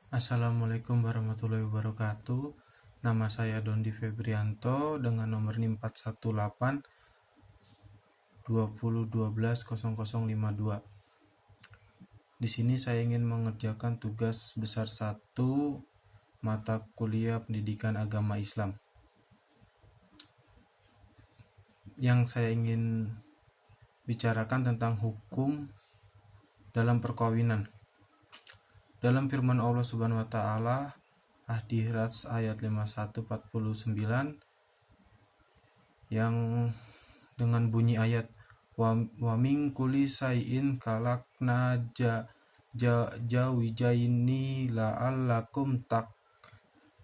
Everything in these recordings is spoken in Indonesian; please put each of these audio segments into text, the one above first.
Assalamualaikum warahmatullahi wabarakatuh. Nama saya Dondi Febrianto dengan nomor NIM 418 2012 0052. Di sini saya ingin mengerjakan tugas besar 1 mata kuliah Pendidikan Agama Islam. Yang saya ingin bicarakan tentang hukum dalam perkawinan. Dalam firman Allah Subhanahu wa taala, Ahdirat ayat 51-49 yang dengan bunyi ayat wa min kulli sayin kalakna jawijaini la'allakum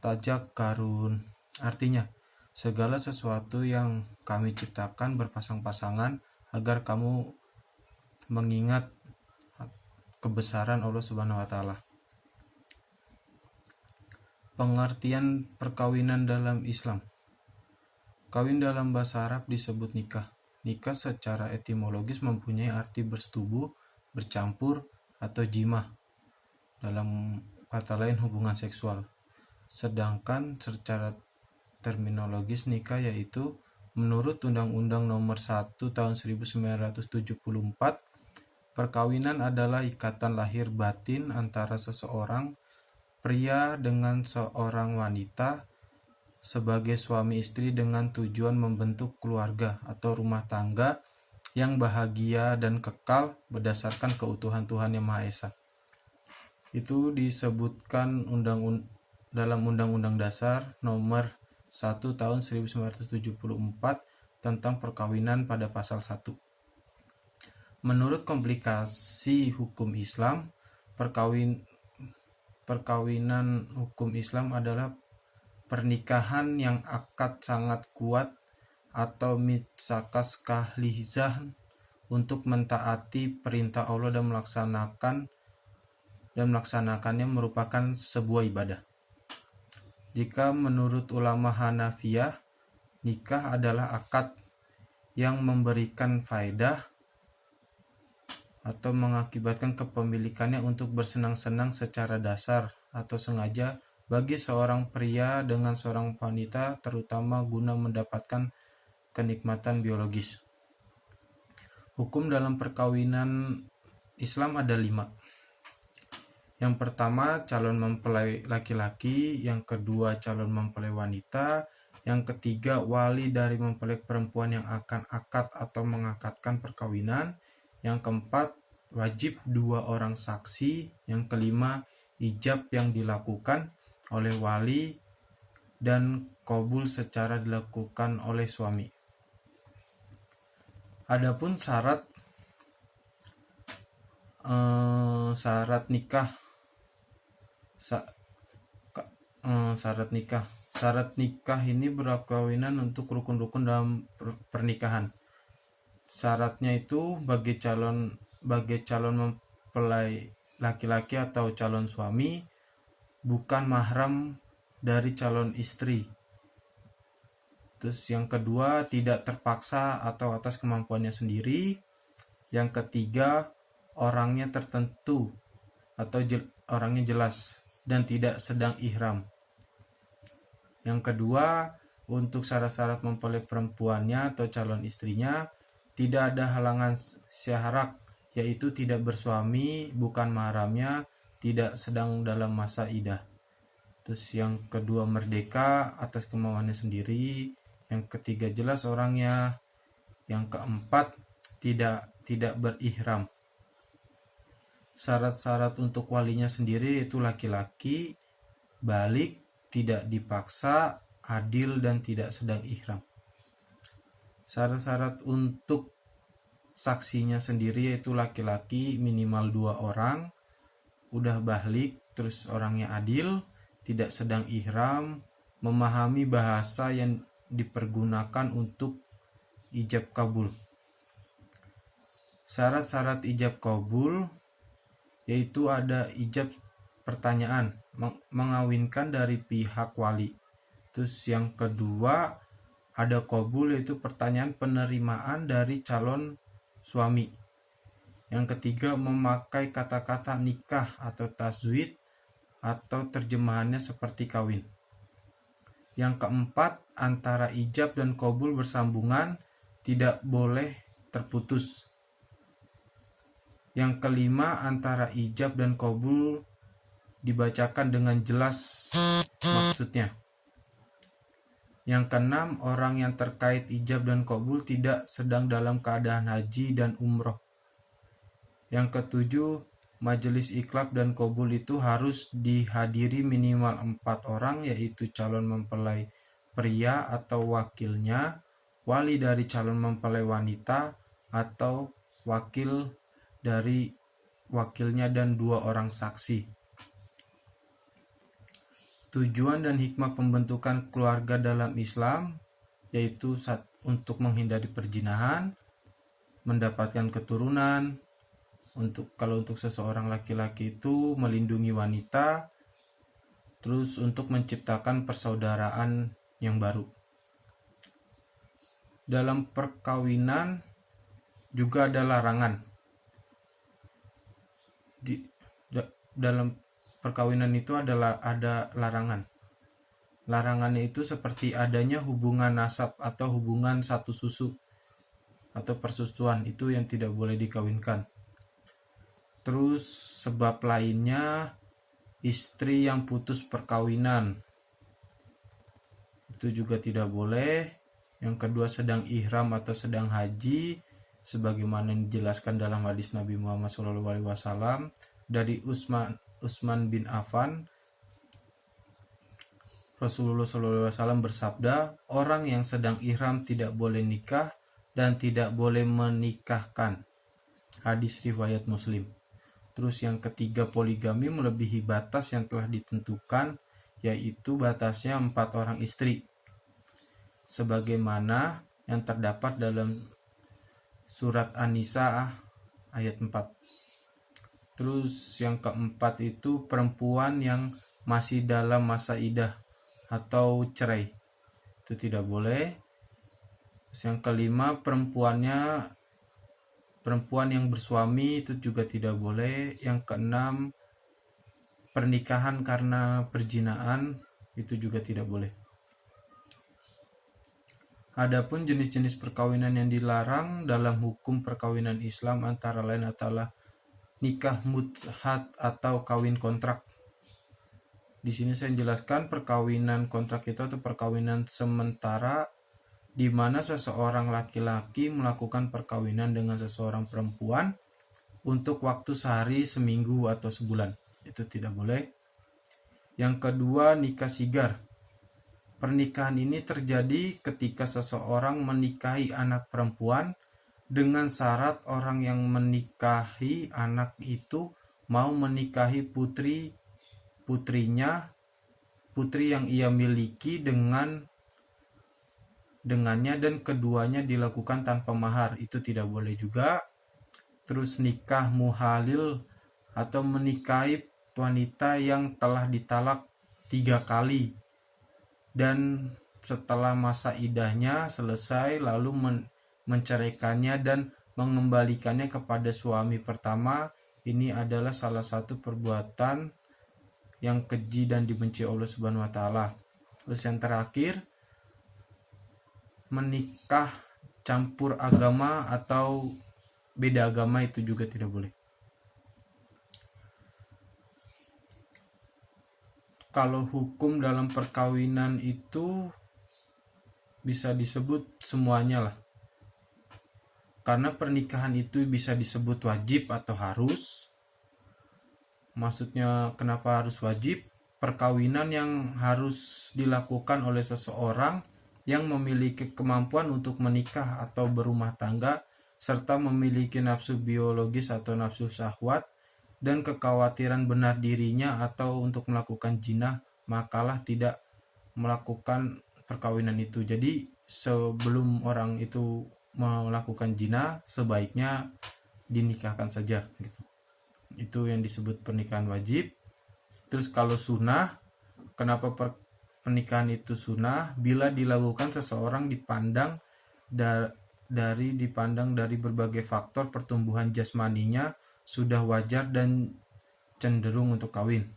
tajakkarun. Artinya, segala sesuatu yang kami ciptakan berpasang-pasangan agar kamu mengingat kebesaran Allah Subhanahu wa taala. Pengertian perkawinan dalam Islam. Kawin dalam bahasa Arab disebut nikah. Nikah secara etimologis mempunyai arti bersetubuh, bercampur, atau jimah. Dalam kata lain hubungan seksual. Sedangkan secara terminologis nikah yaitu menurut Undang-Undang Nomor 1 Tahun 1974, perkawinan adalah ikatan lahir batin antara seseorang pria dengan seorang wanita sebagai suami istri dengan tujuan membentuk keluarga atau rumah tangga yang bahagia dan kekal berdasarkan keutuhan Tuhan Yang Maha Esa. Itu disebutkan dalam Undang-Undang Dasar Nomor 1 Tahun 1974 tentang perkawinan pada pasal 1. Menurut komplikasi hukum Islam, perkawinan hukum Islam adalah pernikahan yang akad sangat kuat atau mitsakas kahlizah untuk mentaati perintah Allah dan melaksanakannya merupakan sebuah ibadah. Jika menurut ulama Hanafiyah, nikah adalah akad yang memberikan faedah atau mengakibatkan kepemilikannya untuk bersenang-senang secara dasar atau sengaja bagi seorang pria dengan seorang wanita, terutama guna mendapatkan kenikmatan biologis. Hukum dalam perkawinan Islam ada 5. Yang pertama, calon mempelai laki-laki. Yang kedua, calon mempelai wanita. Yang ketiga, wali dari mempelai perempuan yang akan akad atau mengakadkan perkawinan. Yang keempat, wajib 2 orang saksi. Yang kelima, ijab yang dilakukan oleh wali dan qabul secara dilakukan oleh suami. Adapun syarat nikah. Syarat nikah ini berkawinan untuk rukun-rukun dalam pernikahan. Syaratnya itu bagi calon mempelai laki-laki atau calon suami bukan mahram dari calon istri. Terus yang kedua, tidak terpaksa atau atas kemampuannya sendiri. Yang ketiga, orangnya tertentu atau orangnya jelas dan tidak sedang ihram. Yang kedua, untuk syarat-syarat mempelai perempuannya atau calon istrinya tidak ada halangan syarak, yaitu tidak bersuami, bukan mahramnya, tidak sedang dalam masa iddah. Terus yang kedua, merdeka atas kemauannya sendiri. Yang ketiga, jelas orangnya. Yang keempat, tidak berihram. Syarat-syarat untuk walinya sendiri itu laki-laki, balik, tidak dipaksa, adil, dan tidak sedang ihram. Syarat-syarat untuk saksinya sendiri yaitu laki-laki minimal 2 orang, udah balik, terus orangnya adil, tidak sedang ihram, memahami bahasa yang dipergunakan untuk ijab kabul. Syarat-syarat ijab kabul yaitu ada ijab pertanyaan, mengawinkan dari pihak wali. Terus yang kedua ada qabul, yaitu pertanyaan penerimaan dari calon suami. Yang ketiga memakai kata-kata nikah atau tazwid atau terjemahannya seperti kawin. Yang keempat, antara ijab dan qabul bersambungan, tidak boleh terputus. Yang kelima, antara ijab dan qabul dibacakan dengan jelas maksudnya. Yang keenam, orang yang terkait ijab dan qabul tidak sedang dalam keadaan haji dan umroh. Yang ketujuh, majelis iqlab dan qabul itu harus dihadiri minimal 4 orang, yaitu calon mempelai pria atau wakilnya, wali dari calon mempelai wanita atau wakil dari wakilnya, dan 2 orang saksi. Tujuan dan hikmah pembentukan keluarga dalam Islam yaitu untuk menghindari perzinahan, mendapatkan keturunan, kalau untuk seseorang laki-laki itu melindungi wanita, terus untuk menciptakan persaudaraan yang baru. Dalam perkawinan juga ada larangan. Dalam perkawinan itu ada larangan. Larangannya itu seperti adanya hubungan nasab atau hubungan satu susu atau persusuan, itu yang tidak boleh dikawinkan. Terus sebab lainnya, istri yang putus perkawinan itu juga tidak boleh. Yang kedua, sedang ihram atau sedang haji, sebagaimana dijelaskan dalam hadis Nabi Muhammad SAW dari Utsman bin Affan. Rasulullah SAW bersabda, orang yang sedang ihram tidak boleh nikah dan tidak boleh menikahkan. Hadis riwayat Muslim. Terus yang ketiga, poligami melebihi batas yang telah ditentukan, yaitu batasnya 4 orang istri, sebagaimana yang terdapat dalam surat An-Nisa ayat 4. Terus yang keempat itu perempuan yang masih dalam masa idah atau cerai, itu tidak boleh. Terus yang kelima, perempuan yang bersuami itu juga tidak boleh. Yang keenam, pernikahan karena perzinaan itu juga tidak boleh. Adapun jenis-jenis perkawinan yang dilarang dalam hukum perkawinan Islam antara lain adalah nikah mut'at atau kawin kontrak. Di sini saya jelaskan perkawinan kontrak itu atau perkawinan sementara, di mana seseorang laki-laki melakukan perkawinan dengan seseorang perempuan untuk waktu sehari, seminggu, atau sebulan. Itu tidak boleh. Yang kedua, nikah sigar. Pernikahan ini terjadi ketika seseorang menikahi anak perempuan dengan syarat orang yang menikahi anak itu mau menikahi putri yang ia miliki dengannya, dan keduanya dilakukan tanpa mahar, itu tidak boleh juga. Terus nikah muhalil atau menikahi wanita yang telah ditalak 3 kali dan setelah masa idahnya selesai lalu menceraikannya dan mengembalikannya kepada suami pertama, ini adalah salah satu perbuatan yang keji dan dibenci Allah Subhanahu wa taala. Terus yang terakhir, menikah campur agama atau beda agama, itu juga tidak boleh. Kalau hukum dalam perkawinan itu bisa disebut semuanya lah. Karena pernikahan itu bisa disebut wajib atau harus. Maksudnya kenapa harus wajib? Perkawinan yang harus dilakukan oleh seseorang yang memiliki kemampuan untuk menikah atau berumah tangga, serta memiliki nafsu biologis atau nafsu syahwat, dan kekhawatiran benar dirinya atau untuk melakukan zina, makalah tidak melakukan perkawinan itu. Jadi sebelum orang itu melakukan zina, sebaiknya dinikahkan saja gitu. Itu yang disebut pernikahan wajib. Terus kalau sunnah, kenapa pernikahan itu sunnah? Bila dilakukan seseorang dipandang dari berbagai faktor pertumbuhan jasmaninya sudah wajar dan cenderung untuk kawin.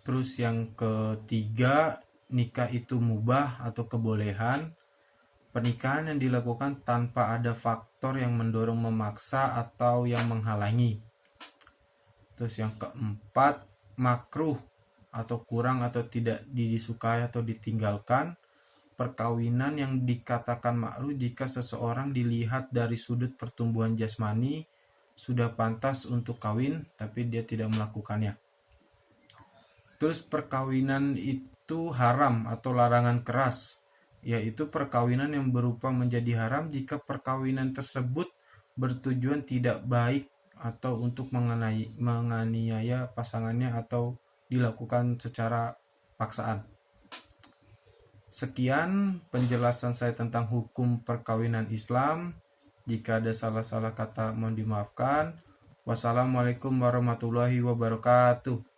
Terus yang ketiga, nikah itu mubah atau kebolehan. Pernikahan yang dilakukan tanpa ada faktor yang mendorong memaksa atau yang menghalangi. Terus yang keempat, makruh atau kurang atau tidak disukai atau ditinggalkan. Perkawinan yang dikatakan makruh jika seseorang dilihat dari sudut pertumbuhan jasmani sudah pantas untuk kawin tapi dia tidak melakukannya. Terus perkawinan itu haram atau larangan keras, yaitu perkawinan yang berupa menjadi haram jika perkawinan tersebut bertujuan tidak baik atau untuk menganiaya pasangannya atau dilakukan secara paksaan. Sekian penjelasan saya tentang hukum perkawinan Islam. Jika ada salah-salah kata mohon dimaafkan. Wassalamualaikum warahmatullahi wabarakatuh.